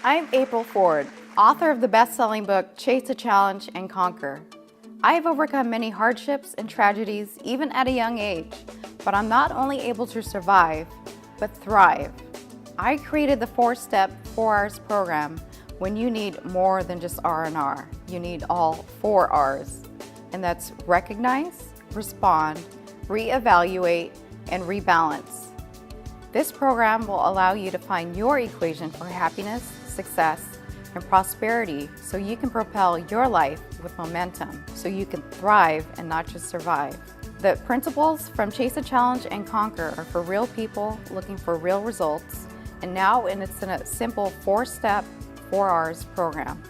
I'm April Ford, author of the best-selling book, Chase the Challenge and Conquer. I have overcome many hardships and tragedies, even at a young age, but I'm not only able to survive, but thrive. I created the 4-step 4 R's program when you need more than just R&R. You need all 4 R's, and that's recognize, respond, reevaluate, and rebalance. This program will allow you to find your equation for happiness, success, and prosperity so you can propel your life with momentum, so you can thrive and not just survive. The principles from Chase the Challenge and Conquer are for real people looking for real results, and now it's in a simple 4-step 4 R's program.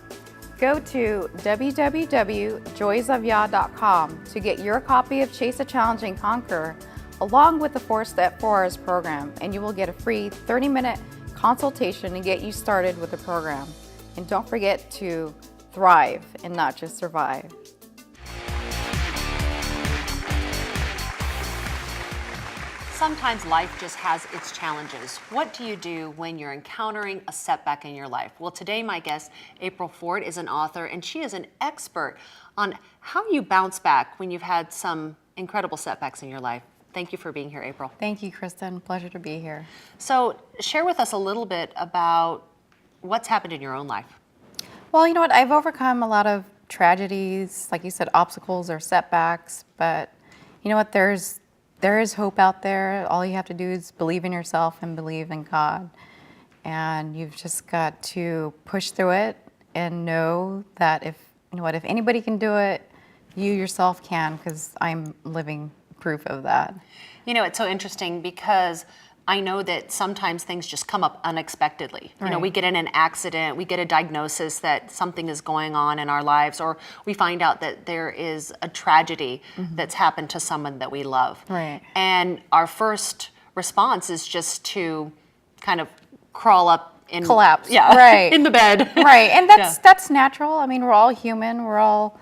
Go to www.joysofya.com to get your copy of Chase the Challenge and Conquer along with the 4-step 4 R's program, and you will get a free 30-minute consultation to get you started with the program. And don't forget to thrive and not just survive. Sometimes life just has its challenges. What do you do when you're encountering a setback in your life? Well, today my guest, April Ford, is an author, and she is an expert on how you bounce back when you've had some incredible setbacks in your life. Thank you for being here, April. Thank you, Kristen. Pleasure to be here. So share with us a little bit about what's happened in your own life. Well, you know what? I've overcome a lot of tragedies, like you said, obstacles or setbacks, but you know what? There is hope out there. All you have to do is believe in yourself and believe in God. And you've just got to push through it and know that if anybody can do it, you yourself can, because I'm living proof of that. You know, it's so interesting because I know that sometimes things just come up unexpectedly. Right. You know, we get in an accident, we get a diagnosis that something is going on in our lives, or we find out that there is a tragedy that's happened to someone that we love. Right. And our first response is just to kind of crawl up and collapse. Yeah, right. in the bed. Right, and that's natural. I mean, we're all human. We're all,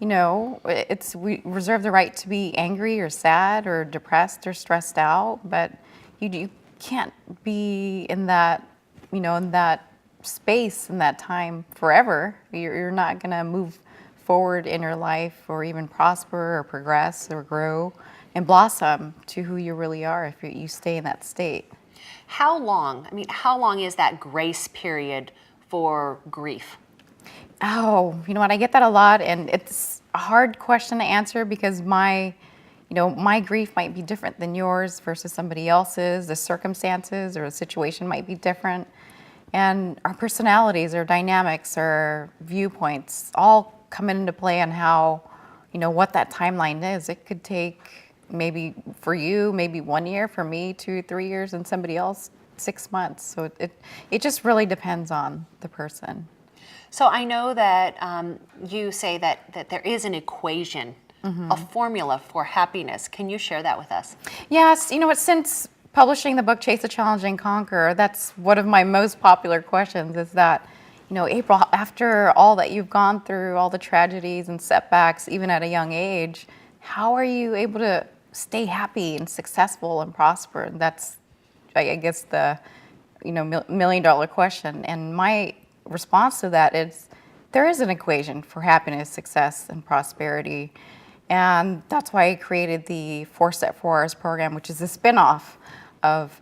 we reserve the right to be angry or sad or depressed or stressed out, but you can't be in that, in that space, in that time forever. You're not going to move forward in your life or even prosper or progress or grow and blossom to who you really are if you stay in that state. How long is that grace period for grief? Oh, you know what? I get that a lot, and it's a hard question to answer because my grief might be different than yours versus somebody else's. The circumstances or the situation might be different. And our personalities, our dynamics, our viewpoints all come into play on how, what that timeline is. It could take maybe for you, maybe 1 year, for me 2-3 years, and somebody else 6 months. So it just really depends on the person. So I know that you say that there is an equation, a formula for happiness. Can you share that with us? Yes, since publishing the book Chase the Challenge and Conquer, that's one of my most popular questions is that, April, after all that you've gone through, all the tragedies and setbacks, even at a young age, how are you able to stay happy and successful and prosper? And that's, I guess, the, million-dollar question. And my response to that is there is an equation for happiness, success, and prosperity. And that's why I created the 4-step 4 R's program, which is a spin-off of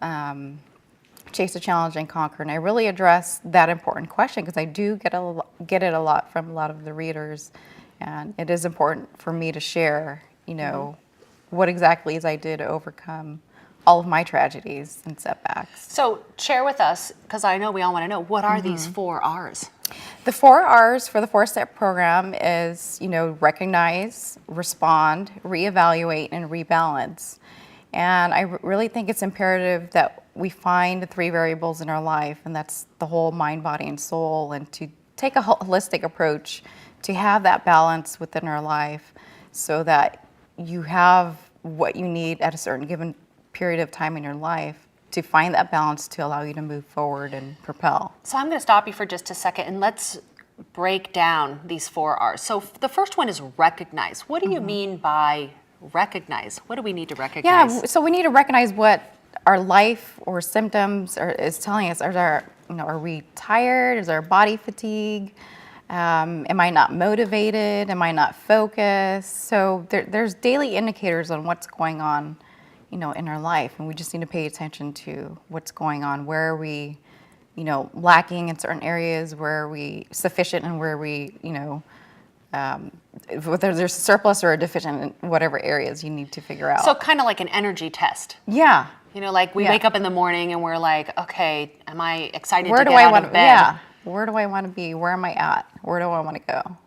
Chase the Challenge and Conquer. And I really address that important question because I do get it a lot from a lot of the readers. And it is important for me to share, what exactly is I did to overcome all of my tragedies and setbacks. So share with us, because I know we all want to know, what are these 4 R's? The 4 R's for the 4-step program is, recognize, respond, reevaluate, and rebalance. And I really think it's imperative that we find the 3 variables in our life, and that's the whole mind, body, and soul, and to take a holistic approach to have that balance within our life so that you have what you need at a certain given period of time in your life to find that balance to allow you to move forward and propel. So I'm going to stop you for just a second and let's break down these 4 R's. So the first one is recognize. What do you mean by recognize? What do we need to recognize? Yeah, so we need to recognize what our life or symptoms is telling us, are we tired? Is our body fatigue? Am I not motivated? Am I not focused? So there's daily indicators on what's going on, in our life, and we just need to pay attention to what's going on. Where are we, lacking in certain areas? Where are we sufficient, and where are we, whether there's a surplus or a deficient in whatever areas you need to figure out. So kind of like an energy test. Yeah. Like we wake up in the morning and we're like, okay, am I excited to get out of bed? Yeah. Where do I want to be? Where am I at? Where do I want to go?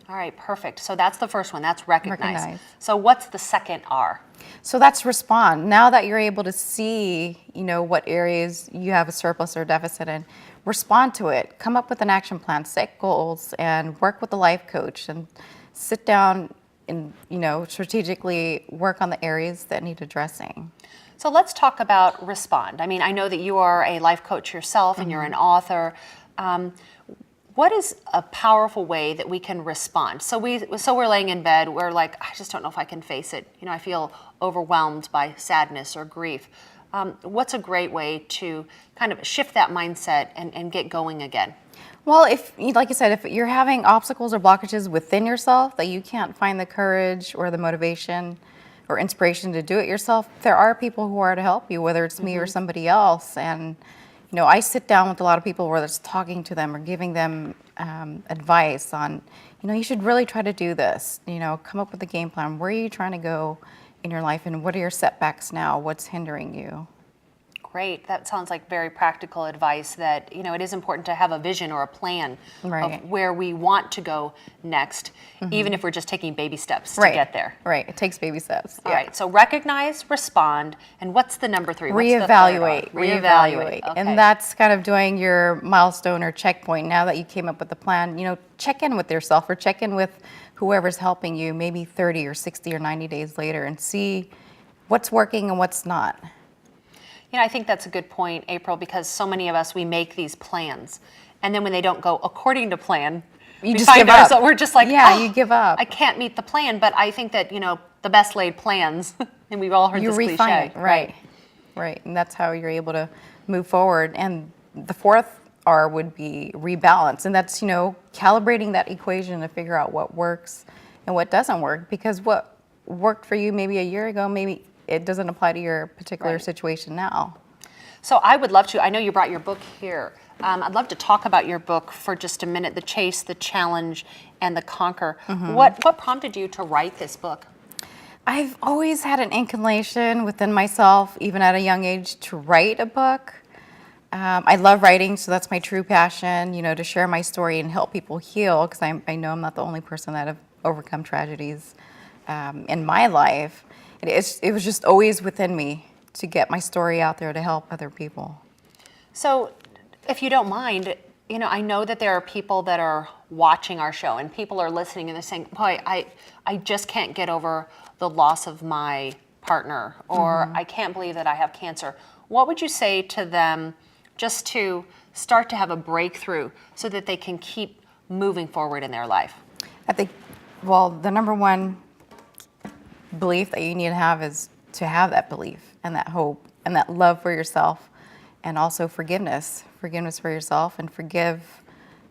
All right, perfect. So that's the first one. That's recognize. Recognize. So what's the second R? So that's respond. Now that you're able to see, what areas you have a surplus or deficit in, respond to it. Come up with an action plan, set goals, and work with a life coach, and sit down and, strategically work on the areas that need addressing. So let's talk about respond. I mean, I know that you are a life coach yourself and you're an author. What is a powerful way that we can respond? So we're laying in bed, we're like, I just don't know if I can face it. I feel overwhelmed by sadness or grief. What's a great way to kind of shift that mindset and get going again? Well, like you said, if you're having obstacles or blockages within yourself that you can't find the courage or the motivation or inspiration to do it yourself, there are people who are to help you, whether it's me or somebody else. And I sit down with a lot of people, whether it's talking to them or giving them advice on, you should really try to do this. Come up with a game plan. Where are you trying to go in your life, and what are your setbacks now? What's hindering you? Great. That sounds like very practical advice that, it is important to have a vision or a plan of where we want to go next, even if we're just taking baby steps to get there. Right. It takes baby steps. All right. So recognize, respond, and what's the number 3? Reevaluate. Reevaluate. Okay. And that's kind of doing your milestone or checkpoint. Now that you came up with the plan, check in with yourself or check in with whoever's helping you maybe 30 or 60 or 90 days later and see what's working and what's not. I think that's a good point, April, because so many of us, we make these plans, and then when they don't go according to plan, we just give up. We're just like, you give up. I can't meet the plan. But I think that, the best laid plans, and we've all heard this cliche. Right. And that's how you're able to move forward. And the fourth R would be rebalance. And that's, calibrating that equation to figure out what works and what doesn't work. Because what worked for you maybe a year ago, maybe it doesn't apply to your particular situation now. So I would love to, I know you brought your book here. I'd love to talk about your book for just a minute, The Chase, The Challenge, and The Conquer. What prompted you to write this book? I've always had an inclination within myself, even at a young age, to write a book. I love writing, so that's my true passion, to share my story and help people heal, because I know I'm not the only person that have overcome tragedies in my life. It was just always within me to get my story out there to help other people. So, if you don't mind, I know that there are people that are watching our show and people are listening and they're saying, boy, I just can't get over the loss of my partner, or I can't believe that I have cancer. What would you say to them just to start to have a breakthrough so that they can keep moving forward in their life? I think, the number one belief that you need to have is to have that belief and that hope and that love for yourself, and also forgiveness for yourself, and forgive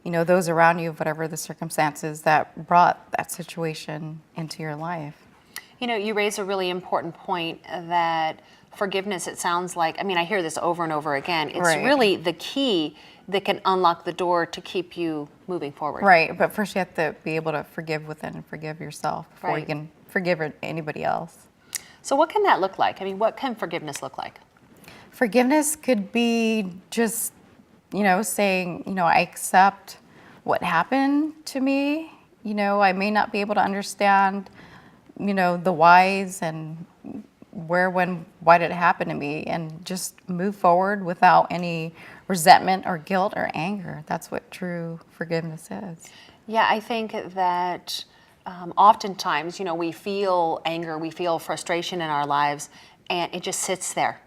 those around you, whatever the circumstances that brought that situation into your life. You raise a really important point that forgiveness, it sounds like, I hear this over and over again, it's really the key that can unlock the door to keep you moving forward. Right, but first you have to be able to forgive within and forgive yourself before you can forgive anybody else. So what can that look like? What can forgiveness look like? Forgiveness could be just, saying, I accept what happened to me. I may not be able to understand, the whys and where, when, why did it happen to me, and just move forward without any resentment or guilt or anger. That's what true forgiveness is. Yeah, I think that oftentimes, we feel anger, we feel frustration in our lives, and it just sits there.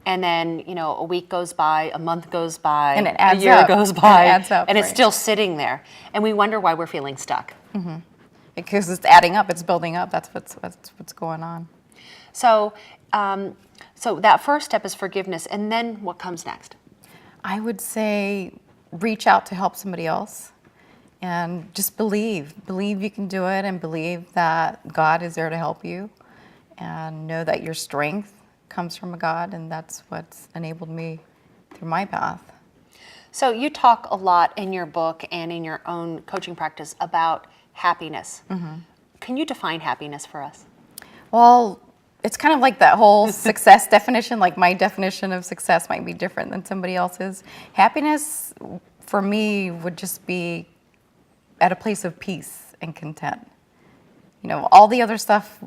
And then, a week goes by, a month goes by, and it adds a year up. goes by, and, it adds up, and it's still sitting there. And we wonder why we're feeling stuck. Because it's adding up, it's building up. That's what's going on. So So that first step is forgiveness, and then what comes next? I would say reach out to help somebody else and just believe you can do it, and believe that God is there to help you, and know that your strength comes from God, and that's what's enabled me through my path. So you talk a lot in your book and in your own coaching practice about happiness. Can you define happiness for us? Well, it's kind of like that whole success definition. Like, my definition of success might be different than somebody else's. Happiness for me would just be at a place of peace and content. You know, all the other stuff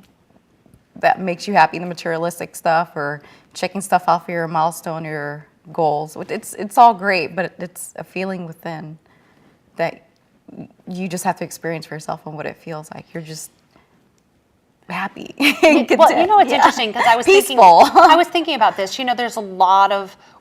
that makes you happy, the materialistic stuff or checking stuff off your milestone, your goals, it's all great, but it's a feeling within that you just have to experience for yourself and what it feels like. You're just happy. Well, you know, it's interesting because I was thinking about this. You know,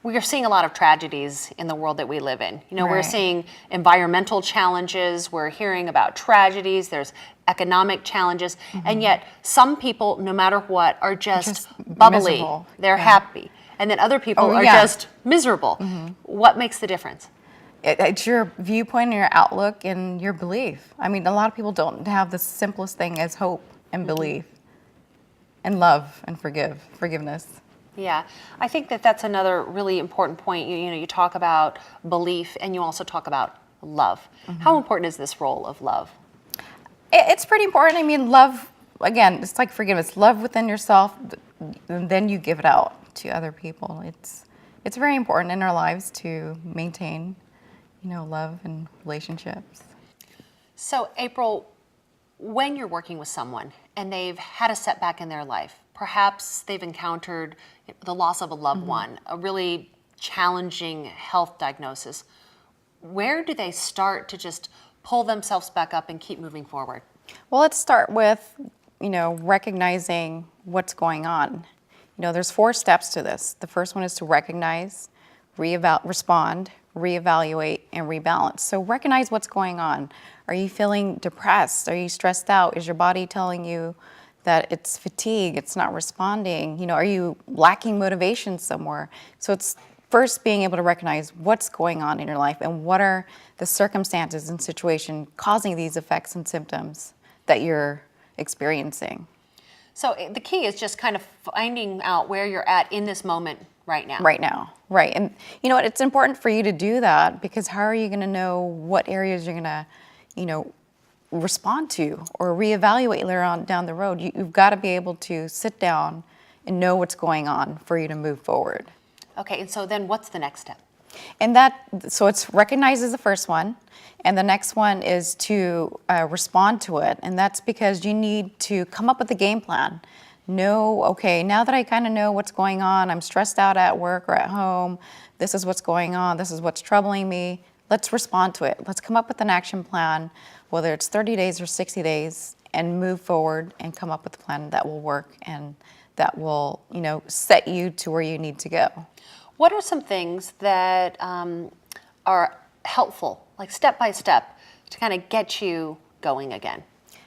we are seeing a lot of tragedies in the world that we live in. You know, we're seeing environmental challenges. We're hearing about tragedies. There's economic challenges, and yet some people, no matter what, are just bubbly. Miserable. They're happy, and then other people are just miserable. What makes the difference? It's your viewpoint and your outlook and your belief. I mean, a lot of people don't have the simplest thing as hope and belief and love and forgiveness. Yeah, I think that's another really important point. You know, you talk about belief and you also talk about love. How important is this role of love? It's pretty important. I mean, love, again, it's like forgiveness. Love within yourself, and then you give it out to other people. It's very important in our lives to maintain, you know, love and relationships. So, April, when you're working with someone and they've had a setback in their life, perhaps they've encountered the loss of a loved one, a really challenging health diagnosis, where do they start to just pull themselves back up and keep moving forward? Well, let's start with, you know, recognizing what's going on. You know, there's 4 steps to this. The first one is to recognize, respond, reevaluate, and rebalance. So recognize what's going on. Are you feeling depressed? Are you stressed out? Is your body telling you that it's fatigue, it's not responding? You know, are you lacking motivation somewhere? So it's first being able to recognize what's going on in your life and what are the circumstances and situation causing these effects and symptoms that you're experiencing. So the key is just kind of finding out where you're at in this moment right now. Right now, right. And you know what, it's important for you to do that, because how are you gonna know what areas you're gonna, you know, respond to or reevaluate later on down the road? You've gotta be able to sit down and know what's going on for you to move forward. Okay, and so then what's the next step? And so it's recognize is the first one, and the next one is to respond to it, and that's because you need to come up with a game plan. Know, okay, now that I kind of know what's going on, I'm stressed out at work or at home, this is what's going on, this is what's troubling me, let's respond to it. Let's come up with an action plan, whether it's 30 days or 60 days, and move forward and come up with a plan that will work and that will, you know, set you to where you need to go. What are some things that are helpful, like step by step, to kind of get you going again?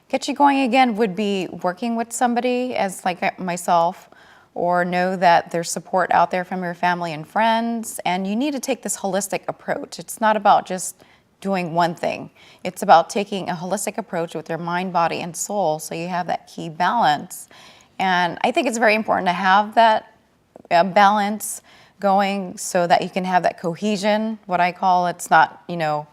Get you going again would be working with somebody as like myself, or know that there's support out there from your family and friends, and you need to take this holistic approach. It's not about just doing one thing. It's about taking a holistic approach with your mind, body, and soul, so you have that key balance. And I think it's very important to have that balance going so that you can have that cohesion, what I call. It's not, you know,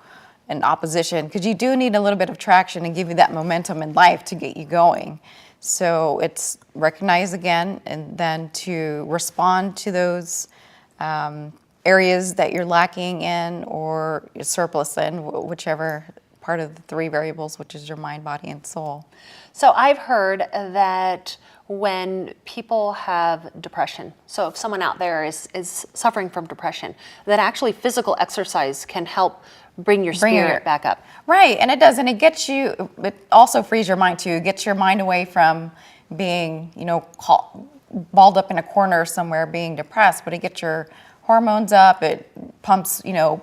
an opposition, because you do need a little bit of traction and give you that momentum in life to get you going. So it's recognize again, and then to respond to those areas that you're lacking in or surplus in, whichever part of the 3 variables, which is your mind, body, and soul. So I've heard that when people have depression, so if someone out there is suffering from depression, that actually physical exercise can help bring your spirit back up. Right, and it does, and it gets you, it also frees your mind too. It gets your mind away from being, you know, balled up in a corner somewhere being depressed, but it gets your hormones up, it pumps, you know,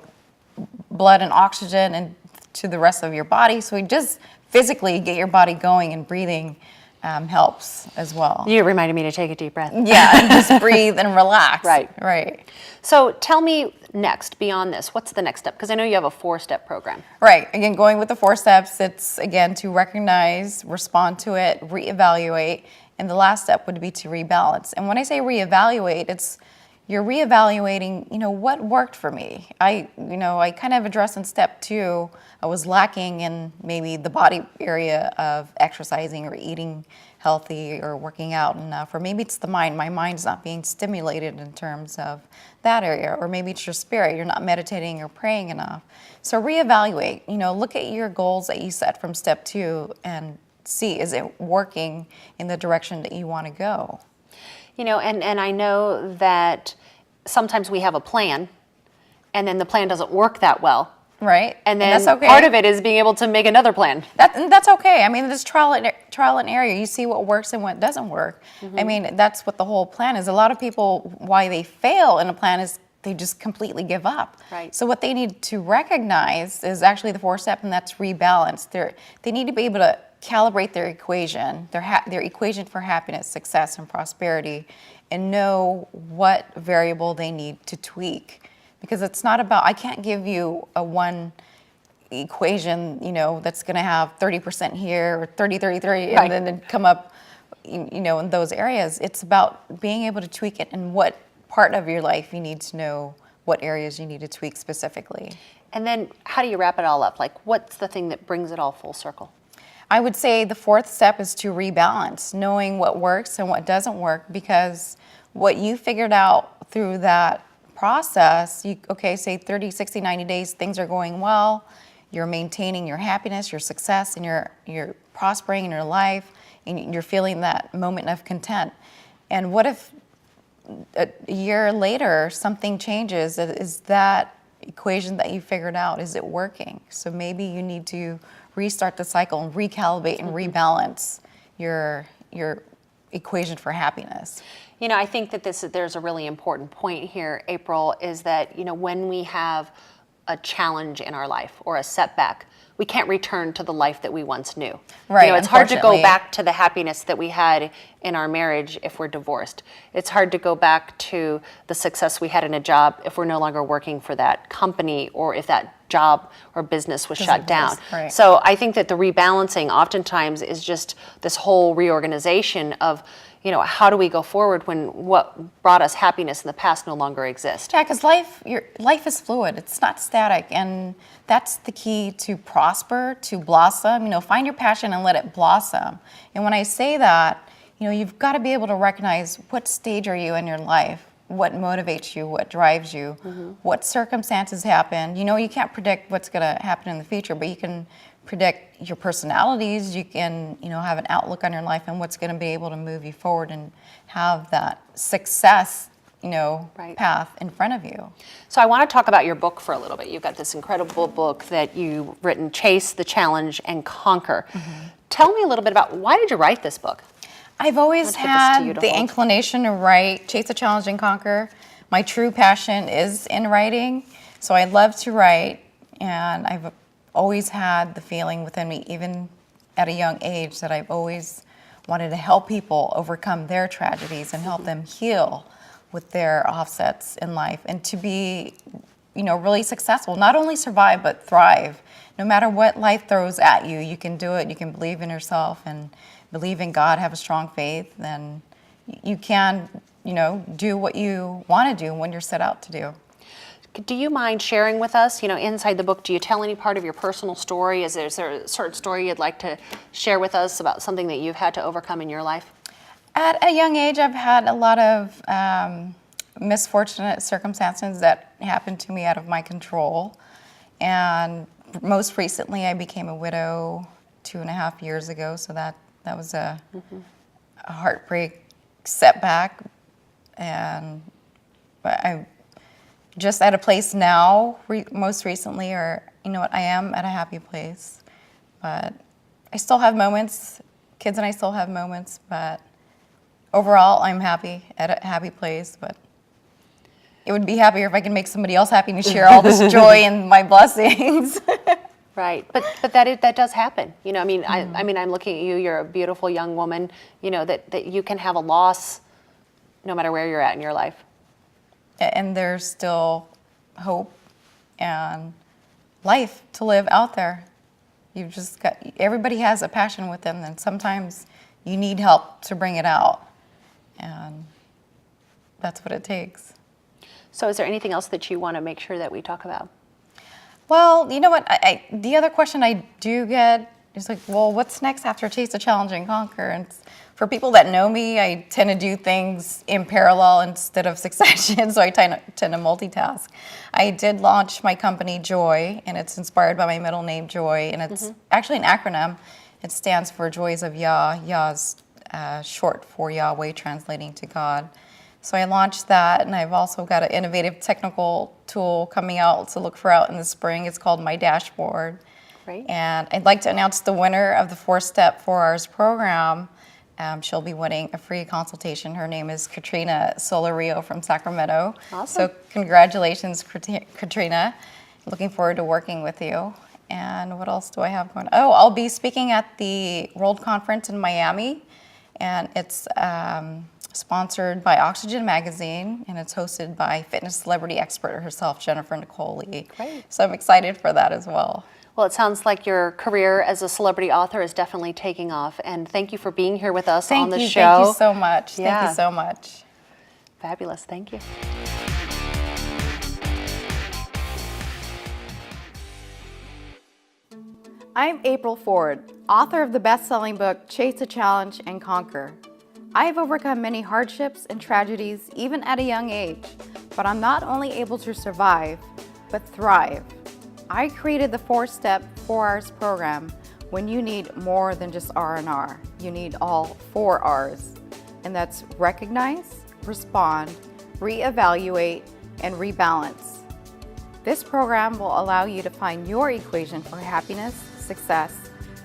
blood and oxygen and to the rest of your body, so it just physically get your body going and breathing helps as well. You reminded me to take a deep breath. Yeah, and just breathe and relax. Right. So tell me next, beyond this, what's the next step? Because I know you have a 4-step program. Right. Again, going with the 4 steps, it's again to recognize, respond to it, reevaluate, and the last step would be to rebalance. And when I say reevaluate, it's you're reevaluating, what worked for me. I kind of addressed in step 2, I was lacking in maybe the body area of exercising or eating healthy or working out enough, or maybe it's the mind. My mind's not being stimulated in terms of that area, or maybe it's your spirit. You're not meditating or praying enough. So reevaluate, look at your goals that you set from step 2 and see, is it working in the direction that you want to go? And I know that sometimes we have a plan and then the plan doesn't work that well. Right. And then that's okay. Part of it is being able to make another plan. That's okay. I mean, this trial and error. You see what works and what doesn't work. Mm-hmm. I mean, that's what the whole plan is. A lot of people, why they fail in a plan is they just completely give up. Right. So what they need to recognize is actually the 4th step, and that's rebalance. They need to be able to calibrate their equation, their equation for happiness, success, and prosperity, and know what variable they need to tweak. Because it's not about, I can't give you a one equation, that's going to have 30% here or 30, 30, 30, right. and then come up, in those areas. It's about being able to tweak it and what part of your life you need to know what areas you need to tweak specifically. And then how do you wrap it all up? Like, what's the thing that brings it all full circle? I would say the 4th step is to rebalance, knowing what works and what doesn't work, because what you figured out through that process, say 30, 60, 90 days, things are going well, you're maintaining your happiness, your success, and you're prospering in your life, and you're feeling that moment of content. And what if a year later something changes? Is that equation that you figured out, is it working? So maybe you need to restart the cycle and recalibrate and rebalance your equation for happiness. I think that there's a really important point here, April, is that, when we have a challenge in our life or a setback, we can't return to the life that we once knew. Right. It's hard to go back to the happiness that we had in our marriage if we're divorced. It's hard to go back to the success we had in a job if we're no longer working for that company, or if that job or business was shut down. Right. So I think that the rebalancing oftentimes is just this whole reorganization of, how do we go forward when what brought us happiness in the past no longer exists? Yeah, because life is fluid. It's not static, and that's the key to prosper, to blossom. Find your passion and let it blossom. And when I say that, you've got to be able to recognize what stage are you in your life, what motivates you, what drives you, what circumstances happen. You can't predict what's going to happen in the future, but you can predict your personalities. You can, have an outlook on your life and what's going to be able to move you forward and have that success, right. path in front of you. So I want to talk about your book for a little bit. You've got this incredible book that you've written, Chase the Challenge and Conquer. Tell me a little bit about, why did you write this book? I've always had the inclination to write, chase the challenge and conquer. My true passion is in writing, so I love to write, and I've always had the feeling within me, even at a young age, that I've always wanted to help people overcome their tragedies and help them heal with their offsets in life, and to be, really successful, not only survive, but thrive. No matter what life throws at you, you can do it. You can believe in yourself and believe in God, have a strong faith, then you can, do what you want to do when you're set out to do. Do you mind sharing with us, inside the book, do you tell any part of your personal story? Is there a certain story you'd like to share with us about something that you've had to overcome in your life? At a young age, I've had a lot of misfortunate circumstances that happened to me out of my control. And most recently, I became a widow 2.5 years ago, so that was a heartbreak setback. And I'm just at a place now, most recently, or I am at a happy place. But I still have moments, kids and I still have moments, but overall, I'm happy, at a happy place. But it would be happier if I could make somebody else happy and share all this joy and my blessings. Right, but that does happen. You know, I mean, I mean, I'm looking at you. You're a beautiful young woman. You know that you can have a loss, no matter where you're at in your life. And there's still hope and life to live out there. You've just got, everybody has a passion within them. Sometimes you need help to bring it out, and that's what it takes. So, is there anything else that you want to make sure that we talk about? Well, you know what? The other question I do get is like, well, what's next after Taste the Challenge and Conquer? And for people that know me, I tend to do things in parallel instead of succession, so I tend to multitask. I did launch my company, Joy, and it's inspired by my middle name, Joy, and it's actually an acronym. It stands for Joys of Yah. Yah's short for Yahweh, translating to God. So I launched that, and I've also got an innovative technical tool coming out to look for out in the spring. It's called My Dashboard. Great. And I'd like to announce the winner of the 4-Step 4 Hours program. She'll be winning a free consultation. Her name is Katrina Solario from Sacramento. Awesome. So congratulations, Katrina. Looking forward to working with you. And what else do I have going on? Oh, I'll be speaking at the World Conference in Miami, and it's sponsored by Oxygen Magazine, and it's hosted by fitness celebrity expert herself, Jennifer Nicole Lee. Great. So I'm excited for that as well. Well, it sounds like your career as a celebrity author is definitely taking off, and thank you for being here with us on the show. Thank you so much. Yeah. Thank you so much. Fabulous. Thank you. I'm April Ford, author of the best-selling book, Chase the Challenge and Conquer. I have overcome many hardships and tragedies, even at a young age, but I'm not only able to survive, but thrive. I created the 4-Step 4 Hours program when you need more than just R&R. You need all 4 R's, and that's recognize, respond, reevaluate, and rebalance. This program will allow you to find your equation for happiness, success,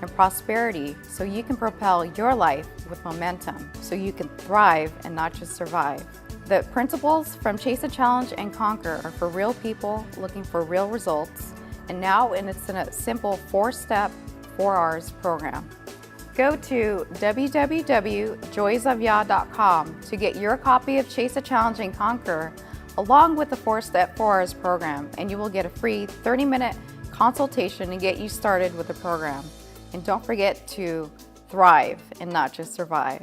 and prosperity so you can propel your life with momentum, so you can thrive and not just survive. The principles from Chase the Challenge and Conquer are for real people looking for real results, and now it's in a simple 4-step, 4 R's program. Go to www.joysofyah.com to get your copy of Chase the Challenge and Conquer along with the 4-step 4 R's program, and you will get a free 30-minute consultation and get you started with the program. And don't forget to thrive and not just survive.